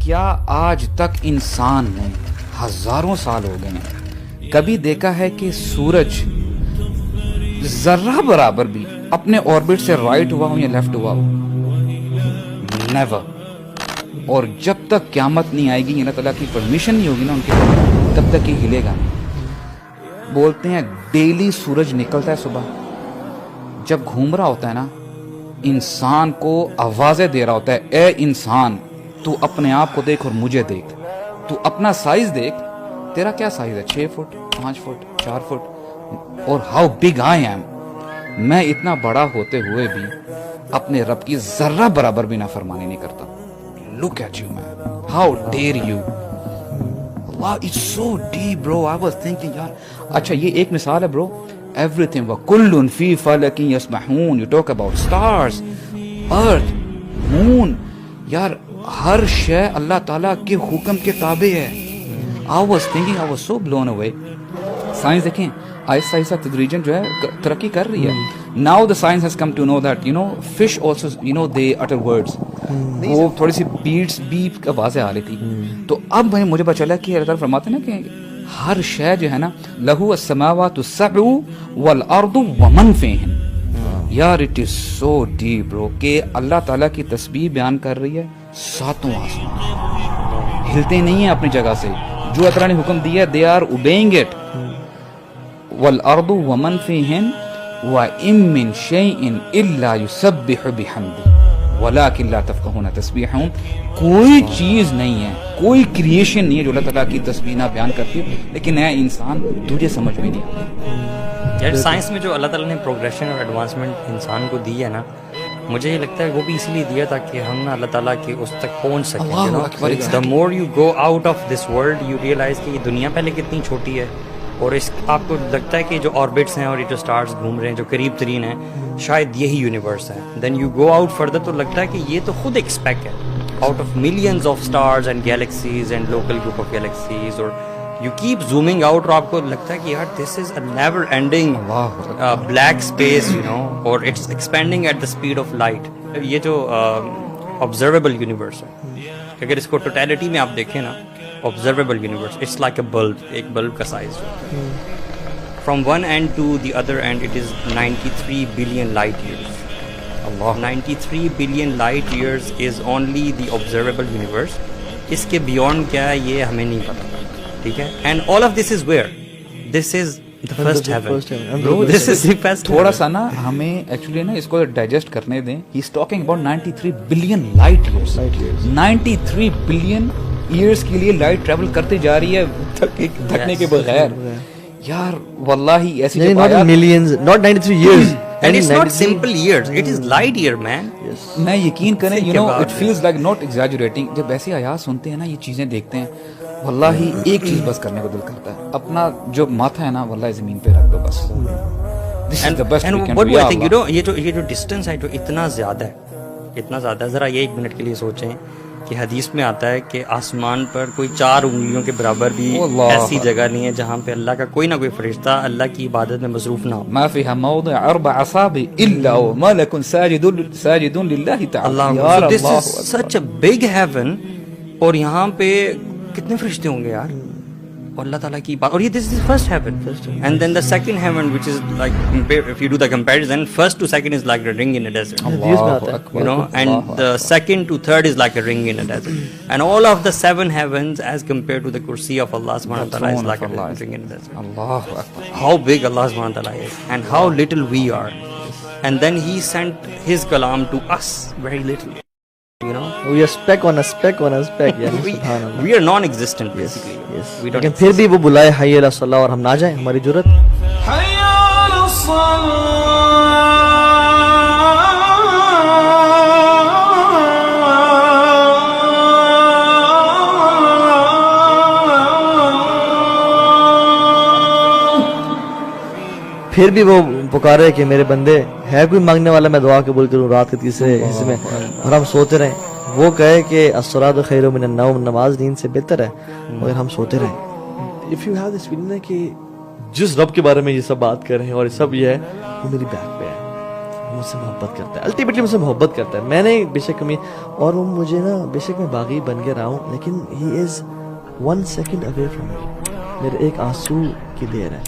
کیا آج تک انسان نے ہزاروں سال ہو گئے ہیں کبھی دیکھا ہے کہ سورج ذرہ برابر بھی اپنے آربٹ سے رائٹ ہوا ہو یا لیفٹ ہوا ہو؟ نیور. اور جب تک قیامت نہیں آئے گی، اللہ تعالیٰ کی پرمیشن نہیں ہوگی نا ان کے لیے، تب تک یہ ہلے گا نہیں. بولتے ہیں ڈیلی سورج نکلتا ہے صبح، جب گھوم رہا ہوتا ہے نا، انسان کو آوازیں دے رہا ہوتا ہے، اے انسان تو اپنے آپ کو دیکھ اور مجھے دیکھ، تو اپنا سائز دیکھ، تیرا کیا سائز ہے، 6 فٹ 5 فٹ 4 فٹ، اور ہاؤ بگ آئی ایم، میں اتنا بڑا ہوتے ہوئے بھی اپنے رب کی ذرہ برابر بھی نافرمانی نہیں کرتا. Look at you man, how dare you. Allah it's so deep bro. I was thinking یار، اچھا یہ ایک مثال ہے برو. everything وَكُلٌّ فِي فَلَكٍ يَسْبَحُونَ. you talk about stars, earth, moon. یار ہر شے اللہ تعالیٰ کے حکم کے تابع ہے. I was thinking, I was so blown away. Science دیکھیں آہستہ آہستہ تدریجاً جو ہے ترقی کر رہی ہے. Now the science has come to know that fish also they utter words. وہ تھوڑی سی بیٹس بیپ آوازیں آ رہی تھی. تو اب مجھے پتا چلا کہ اللہ تعالیٰ فرماتے ہیں نا کہ ہر شے جو ہے نا لہو السماوات السبع والارض ومن فیہن. یار اٹ از سو ڈیپ برو کہ اللہ تعالیٰ کی تسبیح بیان کر رہی ہے ساتوں آسمان ہلتے نہیں ہیں اپنی جگہ سے. جو اللہ تعالیٰ نے حکم دیا they are obeying it. والارض ومن فیہن وَإِن مِّن شَيْءٍ إِلَّا يُسَبِّحُ بِحَمْدِهِ وَلَٰكِن لَّا تَفْقَهُونَ تَسْبِيحَهُم. کوئی چیز نہیں ہے، کوئی کریشن نہیں ہے جو اللہ تعالیٰ کی تسبیح نہ بیان کرتی ہے، لیکن اے انسان تجھے سمجھ بھی نہیں آتی. یار سائنس میں جو اللہ تعالیٰ نے پروگریشن اور ایڈوانسمنٹ انسان کو دی ہے نا، مجھے یہ لگتا ہے وہ بھی اس لیے دیا تاکہ ہم نا اللہ تعالیٰ کے اس تک پہنچ سکیں. The more you go out of this world you realize کہ یہ دنیا پہلے کتنی چھوٹی ہے، اور اس آپ کو لگتا ہے کہ جو آربٹس ہیں اور یہ جو اسٹارز گھوم رہے ہیں جو قریب ترین ہیں شاید یہی یونیورس ہے. Then you go out further تو لگتا ہے کہ یہ تو خود ایک اسپیک ہے out of millions of stars and galaxies and local group of galaxies. اور یو کیپ زومنگ آؤٹ اور آپ کو لگتا ہے کہ یار this is a never ending black space اور it's expanding at the speed of light. یہ جو آبزرویبل یونیورس ہے، اگر اس کو ٹوٹیلٹی میں آپ دیکھیں نا، observable universe, it's like a bulb, ایک bulb کا size. From one end to the other end it is 93 billion light years. Allah. 93 billion light years is only the observable universe. اس کے beyond کیا ہے یہ ہمیں نہیں پتا، ٹھیک ہے. And all of this is where? This is the first heaven. Bro, this is the first. تھوڑا سا نا ہمیں ایکچولی نا اس کو ڈائجسٹ کرنے دیں. He's talking about 93 billion light years. 93 billion years کے لیے لائٹ ٹریول کرتے جا رہی ہے تھکنے کے بغیر. یار واللہ ایسی millions, not 93 years. And it's not simple years, it is light year man. میں یقین کریں it feels like not exaggerating. جب ایسی آیات سنتے ہیں نا، یہ چیزیں دیکھتے ہیں، واللہ ایک چیز بس کرنے کو دل کرتا ہے، اپنا جو ماتھا ہے نا واللہ زمین پہ رکھ دو بس. This is the best we can do. What do I think, یہ جو ڈسٹینس ہے جو اتنا زیادہ ہے، ذرا یہ 1 منٹ کے لیے سوچیں کہ حدیث میں آتا ہے کہ آسمان پر کوئی 4 انگلیوں کے برابر بھی ایسی جگہ نہیں ہے جہاں پہ اللہ کا کوئی نہ کوئی فرشتہ اللہ کی عبادت میں مصروف نہ ہو. ما فيها موضع 4 أصابع إلا وملك ساجد لله تعالى. So this is such a big heaven. اور یہاں پہ کتنے فرشتے ہوں گے یار، اور اللہ تعالیٰ کی بات. اور یہ this is first heaven. And then the second heaven which is like, if you do the comparison, first to second is like a ring in a desert. And the second to third is like a ring in a desert. And all of the 7 heavens as compared to the kursi of Allah subhanahu wa ta'ala is like a ring in a desert. Allahu Akbar. How big Allah subhanahu wa ta'ala is and how little we are. And then he sent his kalam to us very little. We are speck on a speck on a speck. We are non-existent basically. Yes. لیکن پھر بھی وہ بلائے حی علی الصلاۃ اور ہم نہ جائیں، ہماری جرت. حی علی الصلاۃ. پھر بھی وہ پکارے کہ میرے بندے ہے کوئی مانگنے والا، میں دعا قبول کروں رات کے تیسرے حصے میں، اور ہم سوتے رہیں. وہ کہے کہ الصلاۃ خیر من النوم، نماز نیند سے بہتر ہے، مگر ہم سوتے رہیں. If you have this feeling کہ جس رب کے بارے میں یہ سب بات کر رہے ہیں اور یہ سب یہ ہے، وہ میری بیک پہ ہے، مجھ سے محبت کرتا ہے, الٹیمیٹلی مجھ سے محبت کرتا ہے. میں نے بے شک کمی, اور وہ مجھے نا بے شک میں باغی بن کے رہا ہوں, لیکن ہی از 1 second away from me. میرے ایک آنسو کی دیر ہے.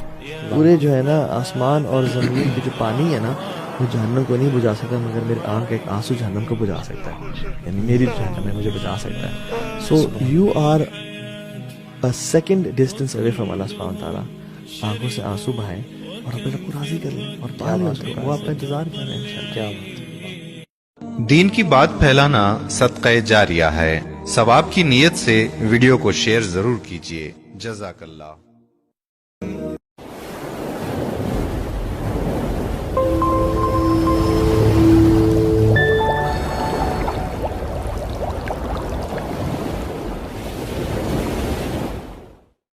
پورے جو ہے نا آسمان اور زمین کی جو پانی ہے نا وہ جہنم کو نہیں بجھا سکتا, مگر میرے آنکھ کا ایک آنسو جہنم کو بجھا سکتا ہے, یعنی میری جہنم ہے مجھے بجھا سکتا ہے. So you are a second distance away from اللہ سبحانہ وتعالیٰ. آنکھوں سے آنسو بہائیں اور اپنے رب کو راضی کر لیں اور پا لیں اس کو, وہ آپ کا انتظار کر رہے ہیں انشاءاللہ. دین کی بات پھیلانا صدقہ جاریہ ہے. ثواب کی نیت سے ویڈیو کو شیئر ضرور کیجیے. جزاک اللہ.